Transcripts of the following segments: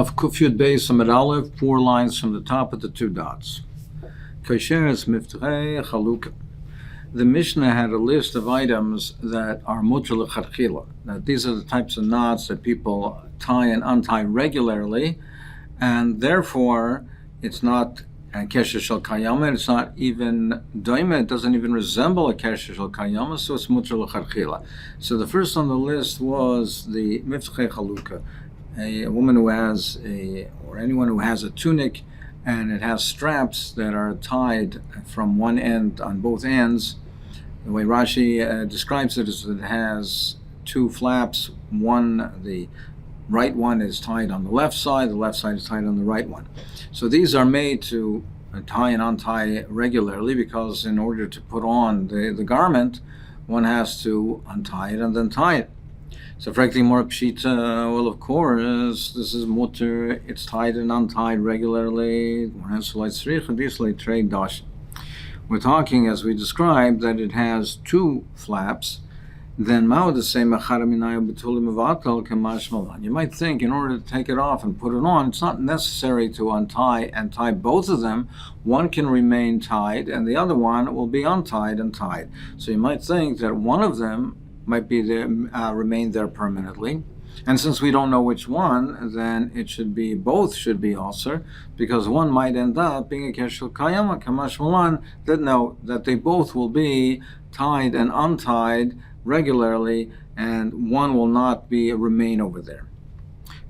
Daf Kufyud Beis Amud Aleph, 4 lines from the top of the 2 dots. Kasheres Miftchei Chalukah. The Mishnah had a list of items that are mutter l'chadchila. That these are the types of knots that people tie and untie regularly, and therefore it's not a kesher shel kayama. It's not even doime. It doesn't even resemble a kesher shel kayama, so it's mutter l'chadchila. So the first on the list was the Miftchei Chalukah. A woman who has or anyone who has a tunic and it has straps that are tied from one end on both ends. The way Rashi describes it is that it has 2 flaps. The right one is tied on the left side is tied on the right one. So these are made to tie and untie regularly, because in order to put on the garment, one has to untie it and then tie it. So frankly, more pshita, well, of course, this is mutter. It's tied and untied regularly. We're talking, as we described, that it has 2 flaps. Then you might think, in order to take it off and put it on, it's not necessary to untie and tie both of them. One can remain tied, and the other one will be untied and tied. So you might think that one of them might be there, remain there permanently, and since we don't know which one, then it should be both should be also, because one might end up being a kesher kayama kamash malan, that they both will be tied and untied regularly, and one will not remain over there.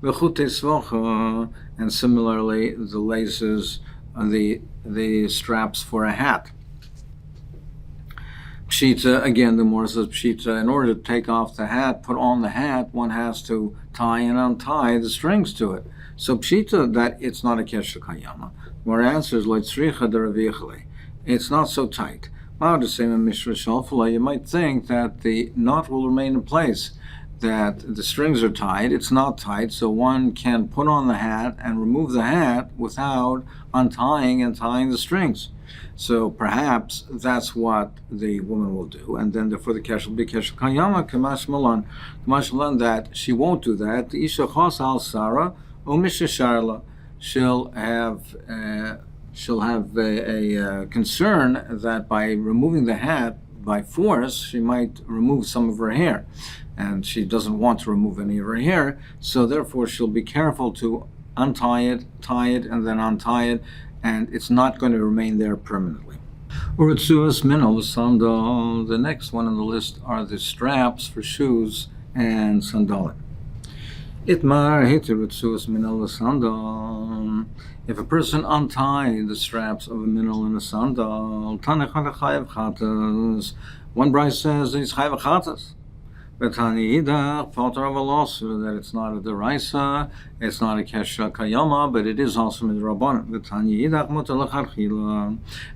And similarly, the laces, the straps for a hat. Pshita, again, the Gemara says pshita, in order to take off the hat, put on the hat, one has to tie and untie the strings to it. So pshita, that it's not a kesher kayama. Our answer is it's not so tight. You might think that the knot will remain in place, that the strings are tied. It's not tight, so one can put on the hat and remove the hat without untying and tying the strings. So perhaps that's what the woman will do, and then therefore the kesher will be kesher kayama kamash malan. Kamash malan, that she won't do that. The isha chos al sara o misha she'll have a concern that by removing the hat by force, she might remove some of her hair, and she doesn't want to remove any of her hair. So therefore, she'll be careful to untie it, tie it, and then untie it, and it's not going to remain there permanently. Uritzuas minol sandal. The next one on the list are the straps for shoes and sandalim. Itmar hitiritzuas minol sandal. If a person untie the straps of a minol and a sandal, tanechad chayav chatas. One bride says he's chayav chatas. That it's not a deraisa, it's not a kesher kayama, but it is also midrabanan.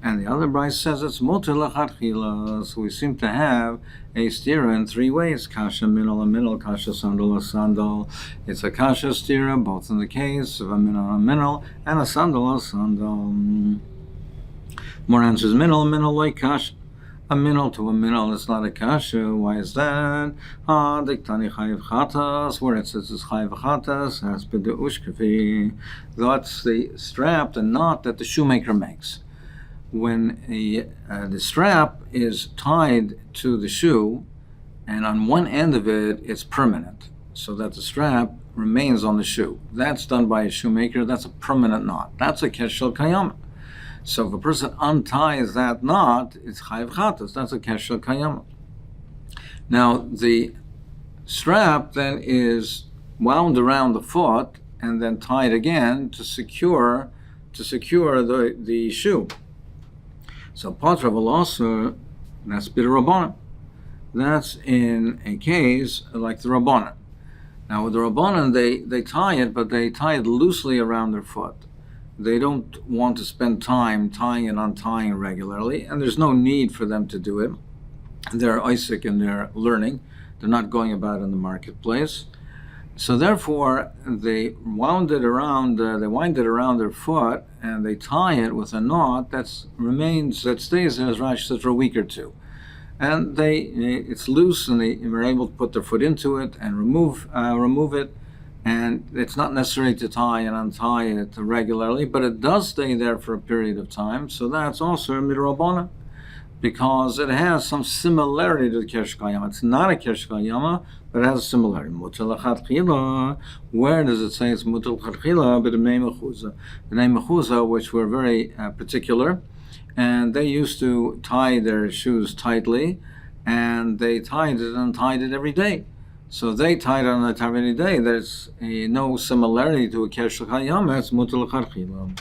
And the other bride says it's muter l'chadchila. So we seem to have a stira in 3 ways: kasha minol a minol, kasha sandal a sandal. It's a kasha stira both in the case of a minol and a sandal a sandal. More answers: minol like kasha. A minol to a minol is not a kasha. Why is that? Diktani chayiv chatas, where it says it's chayiv chatas, has been the ushkafi. That's the strap, the knot that the shoemaker makes. When the strap is tied to the shoe, and on one end of it, it's permanent, so that the strap remains on the shoe. That's done by a shoemaker. That's a permanent knot. That's a kesher kayama. So if a person unties that knot, it's chayiv chatas. That's a kesher kayama. Now the strap then is wound around the foot and then tied again to secure the shoe. So patra v'lasur, that's b'derabbanan. That's in a case like the rabbanan. Now with the rabbanan, they tie it, but they tie it loosely around their foot. They don't want to spend time tying and untying regularly, and there's no need for them to do it. They're Isaac and they're learning. They're not going about in the marketplace. So therefore, they wind it around their foot, and they tie it with a knot that stays, as Rashi says, for a week or 2. And it's loose, and they were able to put their foot into it and remove it. And it's not necessary to tie and untie it regularly, but it does stay there for a period of time. So that's also midrabana, because it has some similarity to the Keresh Kayama. It's not a Keresh Kayama, but it has a similarity. Mutal Lechatchila. Where does it say it's Mutal Lechatchila? But the name Mechuza, which were very particular, and they used to tie their shoes tightly, and they tied it and untied it every day. So they tied it on the time every day. There's no similarity to a Keresh Kayama. It's Mutal Lechatchila.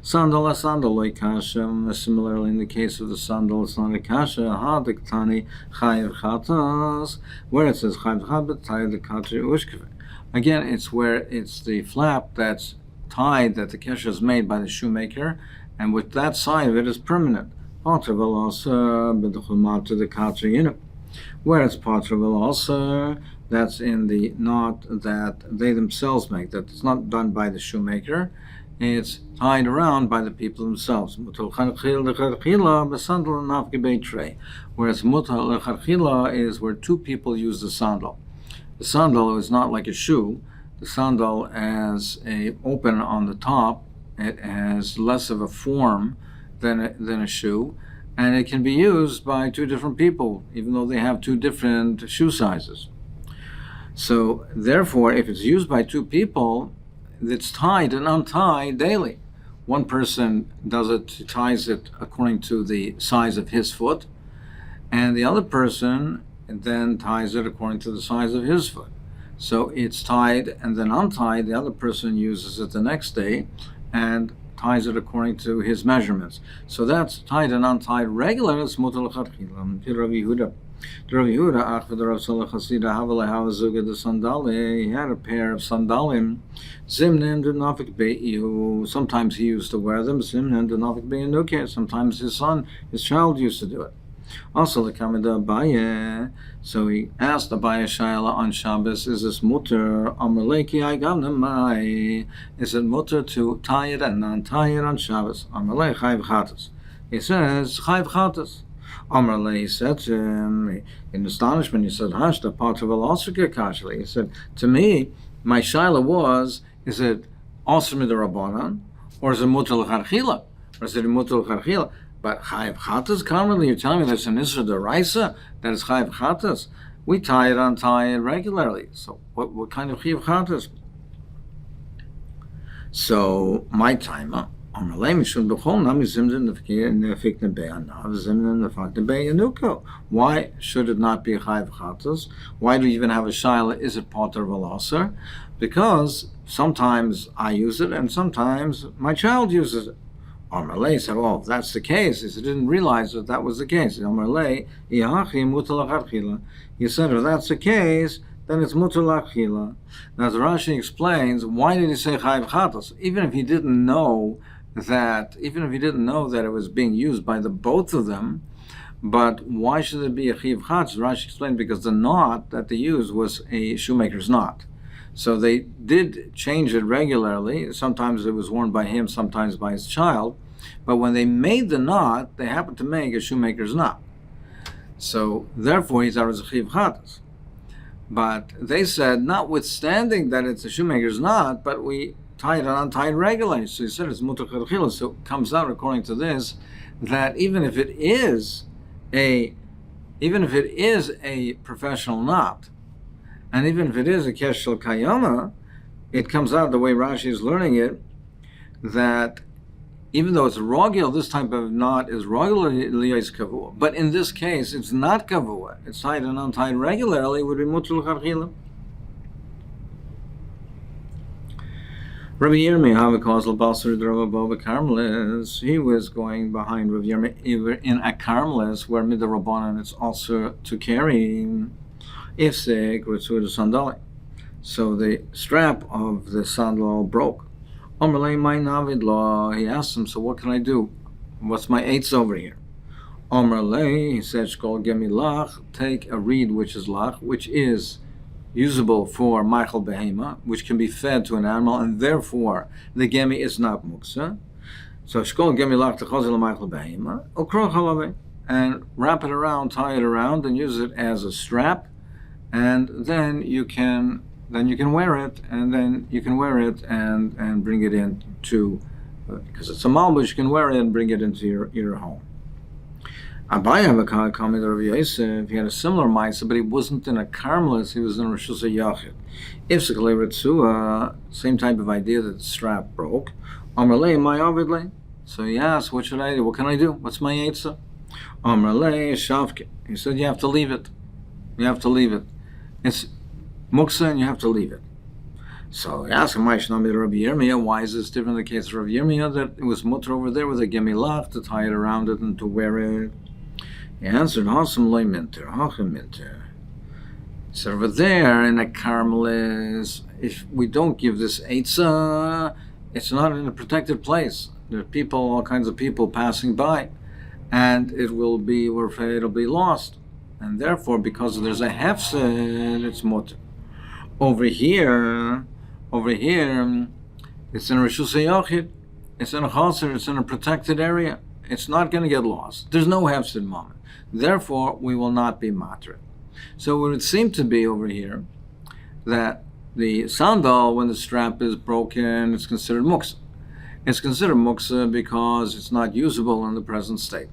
Sandal a sandal like kasha. Similarly, in the case of the sandal, it's not a kasha. Hadiktani chayiv chatas, where it says chayiv chatat tied the katri ushkeve. Again, it's where it's the flap that's tied that the kesha is made by the shoemaker, and with that side of it is permanent. Patra velasa b'dechulmat to the katri in it. Where it's patra velasa, that's in the knot that they themselves make. That it's not done by the shoemaker. It's tied around by the people themselves. Whereas mutal lecharchila is where two people use the sandal. The sandal is not like a shoe. The sandal has a open on the top. It has less of a form than a shoe, and it can be used by two different people, even though they have two different shoe sizes. So therefore, if it's used by two people, it's tied and untied daily. One person ties it according to the size of his foot, and the other person then ties it according to the size of his foot. So it's tied and then untied. The other person uses it the next day and ties it according to his measurements. So that's tied and untied regular. It's mutal lechatchila. Rav Yehuda, he had a pair of sandalim. Zimnin did nafik be'yu. Sometimes he used to wear them. Zimnin did nafik be'yu. Sometimes his child used to do it. Also, the kamida Abaye. So he asked Abaye Shaila on Shabbos, is this mutter? Amaleki I gamnamai. Is it mutter to tie it and non-tie it on Shabbos? Amalei chayv chatas. He says chayv chatas. Amrle, he said to him, in astonishment, he said, Hashta Patavel also Kashli. He said, to me, my shaila was, is it also midrabanan, or is it mutal charchila? Or is it mutal charchila? But chayiv chatas, commonly you're telling me there's an isra deraisa that is chayiv chatas. We tie it, untie it regularly. So what kind of chayiv chatas? So my timer. Why should it not be chayv chatas? Why do you even have a shaila? Is it potter v'laser? Because sometimes I use it and sometimes my child uses it. Amalei said, "Oh, if that's the case," he didn't realize that was the case. Amalei, he said, "If that's the case, then it's mutal achila." Now, as Rashi explains, why did he say chayv chatas? Even if he didn't know that it was being used by the both of them, but why should it be a chiyuv chatas? Rashi explained because the knot that they used was a shoemaker's knot. So they did change it regularly. Sometimes it was worn by him, sometimes by his child. But when they made the knot, they happened to make a shoemaker's knot. So therefore, he thought it was a chiyuv chatas. But they said, notwithstanding that it's a shoemaker's knot, but we tie it and untie it regularly. So he said it's mutar chilchila. So it comes out according to this that even if it is a professional knot, and even if it is a keshel kayama, it comes out the way Rashi is learning it that even though it's rogil, this type of knot is regularly kavua. But in this case, it's not kavua. It's tied and untied regularly. It would be mutar chilchila. Rabbi Yomi Masechet, he was going behind Rabbi Yomi in a Carmelis where midrabanan it's also to carry ifsek or to the sandal. So the strap of the sandal broke. He asked him, so what can I do? What's my eights over here? He said, take a reed which is lach, which is usable for Michael Behema, which can be fed to an animal, and therefore the gemi is not muksa. So shkol gemi lach techozil Michael Behema, okro halave, and wrap it around, tie it around, and use it as a strap, and then you can then you can wear it, and then you can wear it and bring it into, because it's a malbush, you can wear it and bring it into your home. Abaye have a comment of Rabbi Yosef. He had a similar ma'aseh, but he wasn't in a Carmelis, he was in a Rishus Yachid. If Sekalei Ritzua, same type of idea that the strap broke. Amrlei, my Ovidlei. So he asked, what should I do? What can I do? What's my Eitzah? Amrlei, Shavke. He said, you have to leave it. You have to leave it. It's muksa and you have to leave it. So he asked him, why is this different in the case of Rabbi Yirmiyah, that it was mutter over there with a gemilach to tie it around it and to wear it? He answered, Hasam loy minter, hachem minter. So over there in a Carmelis, if we don't give this eitzah, it's not in a protected place. There are people, all kinds of people passing by, and we're afraid it'll be lost. And therefore, because there's a hefsed, it's mutter. Over here, it's in a Rishus Yachid, it's in a chaser, it's in a protected area. It's not going to get lost. There's no hefsed moment. Therefore, we will not be matred. So it would seem to be over here that the sandal, when the strap is broken, it's considered muksa. It's considered muksa because it's not usable in the present state.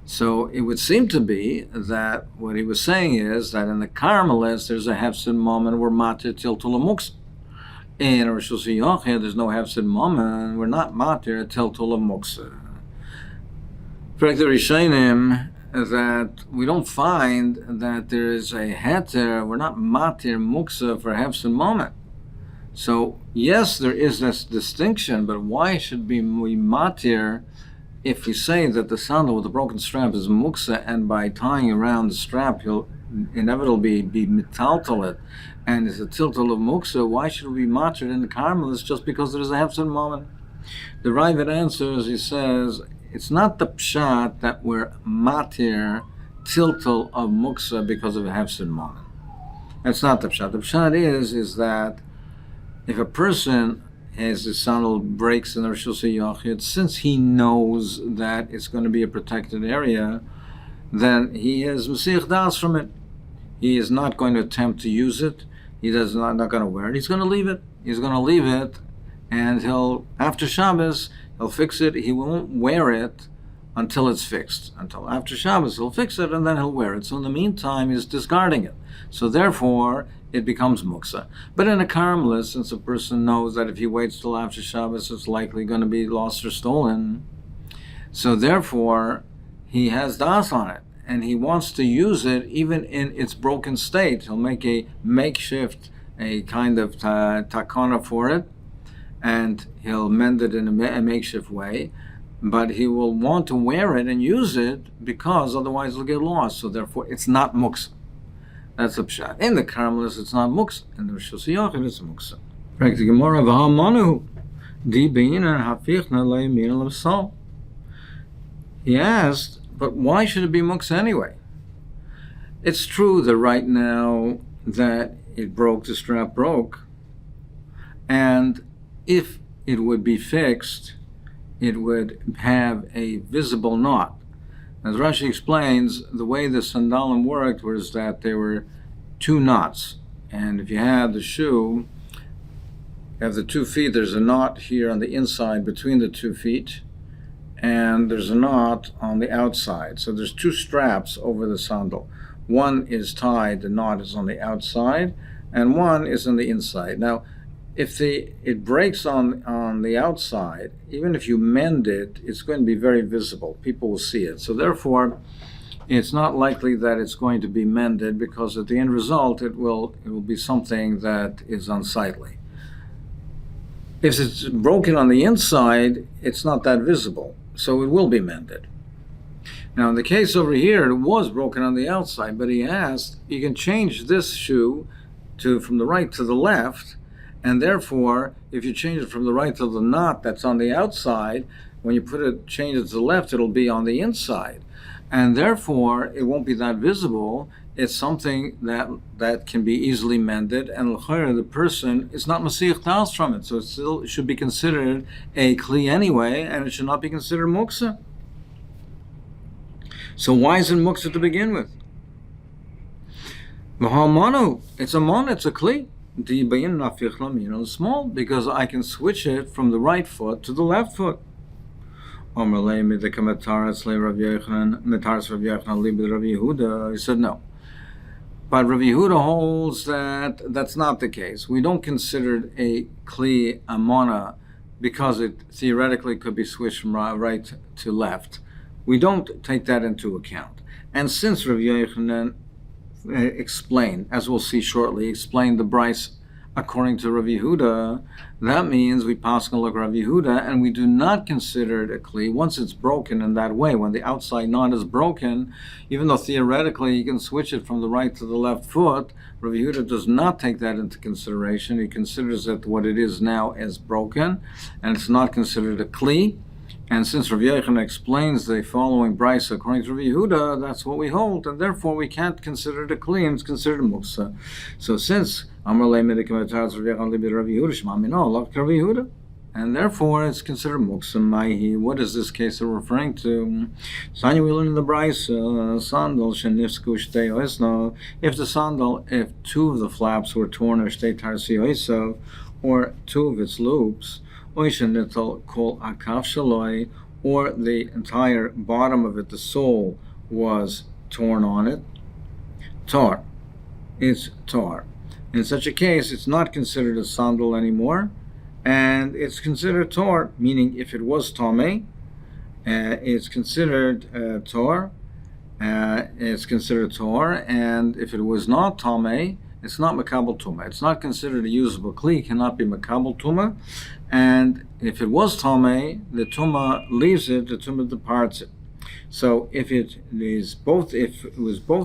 So it would seem to be that what he was saying is that in the Carmelis, there's a hefsed moment where matir till muksa. In Rishus Yachid, there's no hefsed moment. We're not matir till muksa. For the Rishonim, that we don't find that there is a heter, we're not matir muksa for hefsed moment. So yes, there is this distinction, but why should we matir if we say that the sandal with the broken strap is muksa, and by tying around the strap he'll inevitably be metaltalit, and it's a tiltal of muksa? Why should we be matir in the Carmelis just because there is a hefsed moment? The Ravid answers, he says, it's not the pshat that we're matir tiltal of muksa because of a hefsed moment. That's not the pshat. The pshat is that if a person has his sandal breaks in the Rishus Yachid, since he knows that it's going to be a protected area, then he is Masich Das from it. He is not going to attempt to use it. He does not going to wear it. He's going to leave it. He's going to leave it, and after Shabbos, he'll fix it. He won't wear it until it's fixed. Until after Shabbos, he'll fix it, and then he'll wear it. So in the meantime, he's discarding it. So therefore, it becomes muksa. But in a Carmelis, since a person knows that if he waits till after Shabbos, it's likely going to be lost or stolen, so therefore, he has das on it, and he wants to use it even in its broken state. He'll make a makeshift, a kind of takana for it, and he'll mend it in a makeshift way, but he will want to wear it and use it because otherwise it'll get lost. So therefore, it's not muksa. That's a pshat. In the Carmelis, it's not muksa. In the Rishus Yachid, it's muksa. The Gemara v'hamanu di beina hafichna le'yamin l'sal. He asked, but why should it be muksa anyway? It's true that right now that it broke, the strap broke, and if it would be fixed, it would have a visible knot. As Rashi explains, the way the sandalim worked was that there were two knots. And if you have the shoe, you have the 2 feet, there's a knot here on the inside between the 2 feet, and there's a knot on the outside. So there's 2 straps over the sandal. One is tied, the knot is on the outside, and one is on the inside. Now, if it breaks on the outside, even if you mend it, it's going to be very visible. People will see it. So therefore, it's not likely that it's going to be mended, because at the end result, it will be something that is unsightly. If it's broken on the inside, it's not that visible, so it will be mended. Now, in the case over here, it was broken on the outside, but he asked, you can change this shoe from the right to the left, and therefore, if you change it from the right to the knot that's on the outside, when you change it to the left, it'll be on the inside. And therefore, it won't be that visible. It's something that can be easily mended, and the person is not Masich Das from it. So it still should be considered a Kli anyway, and it should not be considered Muksa. So why is it Muksa to begin with? V'hamanu, it's a mon, it's a kli. Small, because I can switch it from the right foot to the left foot. He said no. But Rav Yehuda holds that that's not the case. We don't consider it a kli amona because it theoretically could be switched from right to left. We don't take that into account. And since Rav Yochanan explained, as we'll see shortly, explained the Bryce according to Rav Yehuda, that means we pass on like Rav Yehuda, and we do not consider it a kli once it's broken in that way. When the outside knot is broken, even though theoretically you can switch it from the right to the left foot, Rav Yehuda does not take that into consideration. He considers that what it is now as broken, and it's not considered a kli. And since Rav Yochanan explains the following brisa according to Rav Yehuda, that's what we hold, and therefore we can't consider it a kli, and it's considered muksa. So since and therefore it's considered muksa maihi. What is this case referring to? Sanya we learn in the brisa sandal shenifsku shtei oisno. If the sandal, if two of the flaps were torn, or shtei tarsi oisav, or two of its loops, oishenital kol akaf shaloi, or the entire bottom of it, the sole, was torn on it, tar. It's tar. In such a case, it's not considered a sandal anymore, and it's considered tor, meaning if it was tame, it's considered tor. It's considered tor, and if it was not tame, it's not makabel tuma. It's not considered a usable kli. It cannot be makabel tuma, and if it was tame, the tuma leaves it, the tuma departs it. So if it was both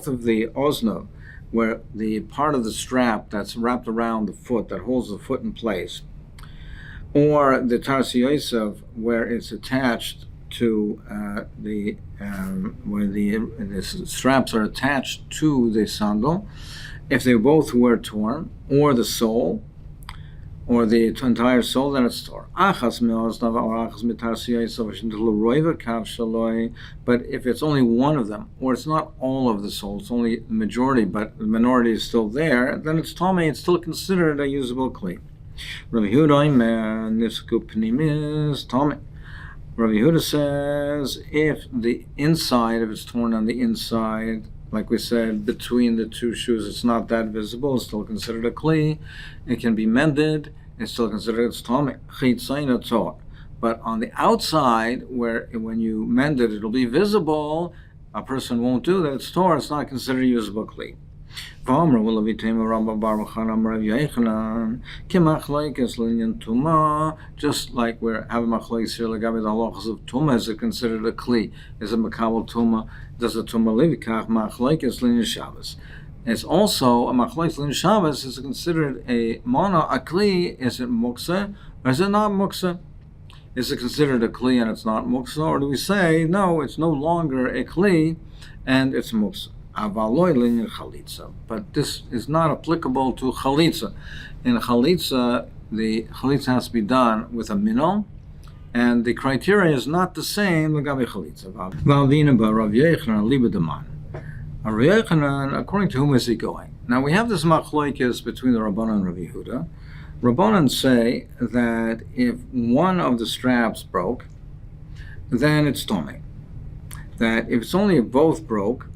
of the ozno, where the part of the strap that's wrapped around the foot that holds the foot in place, or the tarsi yosav, where it's attached to where the straps are attached to the sandal, if they both were torn, or the sole, or the entire sole, then it's torn. But if it's only one of them, or it's not all of the sole, it's only the majority, but the minority is still there, then it's tame, it's still considered a usable kli. Rav Yehuda says, if the inside, if it's torn on the inside, like we said, between the two shoes, it's not that visible, it's still considered a kli. It can be mended, it's still considered it's tame. But on the outside, where when you mend it, it'll be visible, a person won't do that, it's tor, it's not considered a usable kli. Just like we're having machlokes here, legabe the halachas of tuma, is it considered a kli? Is it makabel tuma? Does a tuma leave kach machlokes linyan Shabbos? It's also a machlokes linyan Shabbos. Is it considered a mana, a kli? Is it muksa or is it not muksa? Is it considered a kli and it's not muksa, or do we say no, it's no longer a kli and it's muksa? But this is not applicable to chalitza. In chalitza, the chalitza has to be done with a minol, and the criteria is not the same. Legabe chalitza. Rav Yochanan, according to whom is he going? Now we have this machlokes between the Rabbanan and Rav Yehuda. Rabbanan say that if one of the straps broke, then it's tome. That if it's only if both broke,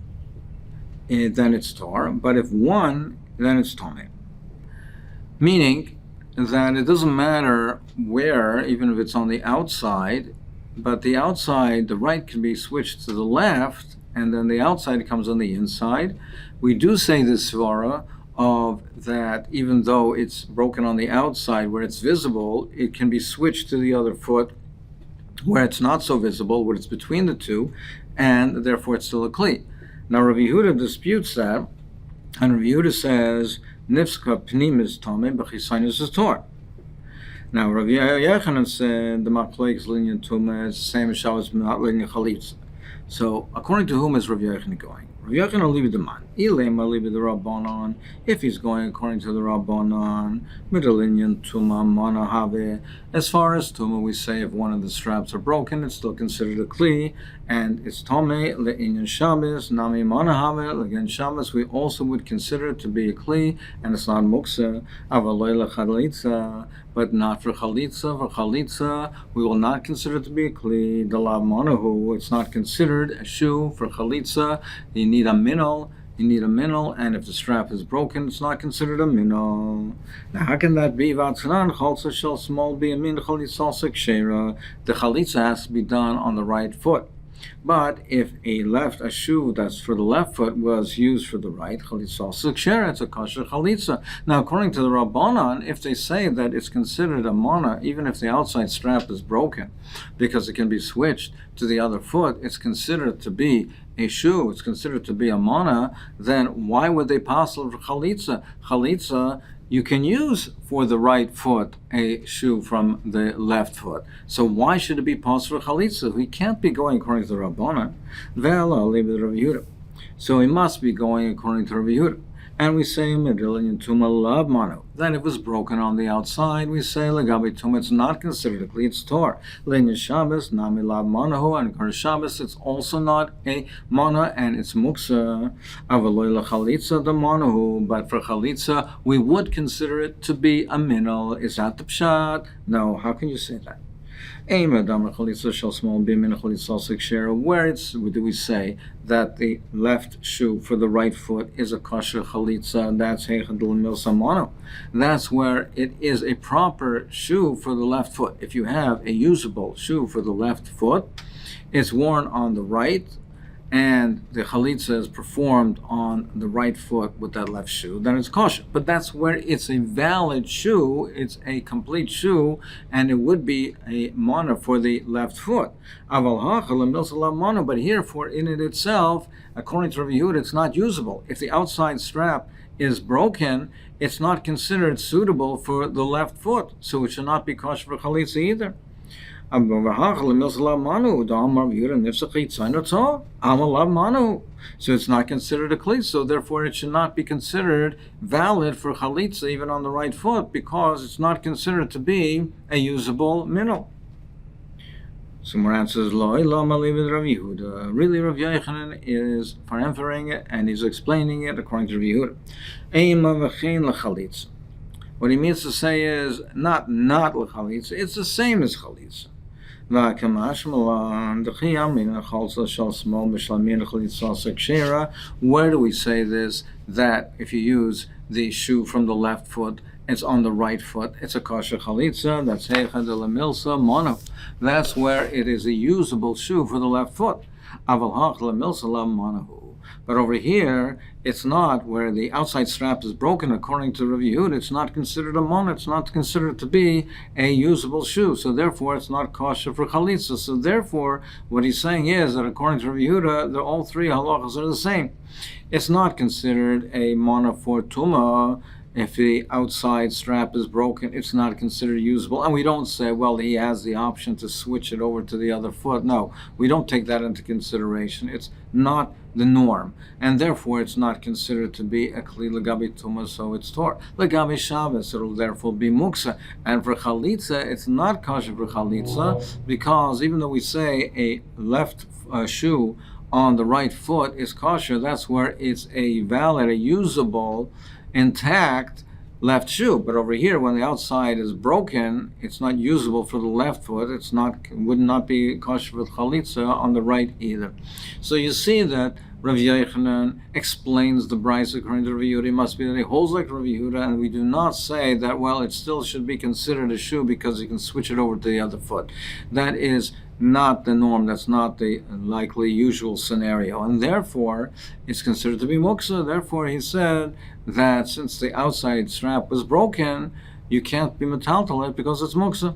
then it's tor, but if one, then it's tome. Meaning that it doesn't matter where, even if it's on the outside, but the outside, the right can be switched to the left, and then the outside comes on the inside. We do say this svara of that even though it's broken on the outside where it's visible, it can be switched to the other foot where it's not so visible, where it's between the two, and therefore it's still a kli. Now Rav Yehuda disputes that, and Rav Yehuda says, Nifska pnim is tame, b'chisainus is tor. Now Rav Yochanan said, the machlokes linyan tuma is the same as Shabbos, not linyan chalitza. So according to whom is Rav Yochanan going? Rav If he's going according to the Rabbanon, as far as Tuma, we say if one of the straps are broken, it's still considered a Kli, and it's Tomei le'inyan Shabbos, Nami Manahave, against Shabbos, we also would consider it to be a Kli, and it's not Muksa, Avaloi le'chalitza, but not for Chalitza. For Chalitza, we will not consider it to be a Kli, Dalav Manahu, it's not considered a shoe. For Chalitza, you need a minol, and if the strap is broken, it's not considered a minol. Now, how can that be? The chalitza has to be done on the right foot. But if a shoe that's for the left foot was used for the right, chalitza, it's a kosher chalitza. Now, according to the Rabbanan, if they say that it's considered a mana, even if the outside strap is broken, because it can be switched to the other foot, it's considered to be a shoe, it's considered to be a mana, then why would they pass for chalitza? Chalitza, you can use for the right foot a shoe from the left foot. So why should it be passed for chalitza? He can't be going according to the Rabbanan. So he must be going according to Rabbi Yehuda. And we say then if it was broken on the outside, we say legabi tuma, it's not considered a kli, it's tor. Le'inyan Shabbos nami lav manahu, and according to Shabbos it's also not a mana, and it's muksa. Avaloi lechalitza the manahu, but for chalitza we would consider it to be a minol. Is that the pshat? No. How can you say that? Where do we say that the left shoe for the right foot is a kosher chalitza? That's where it is a proper shoe for the left foot. If you have a usable shoe for the left foot, it's worn on the right, and the chalitza is performed on the right foot with that left shoe, then it's kosher. But that's where it's a valid shoe, it's a complete shoe, and it would be a mana for the left foot. But here, for in it itself, according to Rabbi Yehuda, it's not usable. If the outside strap is broken, it's not considered suitable for the left foot, so it should not be kosher for chalitza either. So it's not considered a kli, so therefore it should not be considered valid for chalitza even on the right foot, because it's not considered to be a usable minol. Some more answers. Really, Rav Yochanan is paramphoring it, and he's explaining it according to Rav Yehuda. What he means to say is not l'chalitza, it's the same as chalitza. Where do we say this? That if you use the shoe from the left foot, it's on the right foot, it's a kosher chalitza. That's heicha de la milsa mono. That's where it is a usable shoe for the left foot. Aval hach la milsa la mono. But over here, it's not, where the outside strap is broken. According to Rav Yehuda, it's not considered a mon, it's not considered to be a usable shoe. So therefore, it's not kosher for chalitza. So therefore, what he's saying is that according to Rav Yehuda, all three halachas are the same. It's not considered a mana for tuma. If the outside strap is broken, it's not considered usable. And we don't say, well, he has the option to switch it over to the other foot. No, we don't take that into consideration. It's not the norm. And therefore, it's not considered to be a kli legabi tuma, so it's tor. Legabi Shabbos, it'll therefore be muksa. And for chalitza, it's not kosher for chalitza, because even though we say a left shoe on the right foot is kosher, that's where it's a valid, a usable, intact left shoe. But over here, when the outside is broken, it's not usable for the left foot. It's not, would not be kosher with chalitza on the right either. So you see that Rav Yochanan explains the brayso according to Rav Yehuda. It must be that he holds like Rav Yehuda, and we do not say that, well, it still should be considered a shoe because you can switch it over to the other foot. That is not the norm. That's not the likely usual scenario, and therefore it's considered to be muksa. Therefore, he said that since the outside strap was broken, you can't be metaltal it because it's muksa.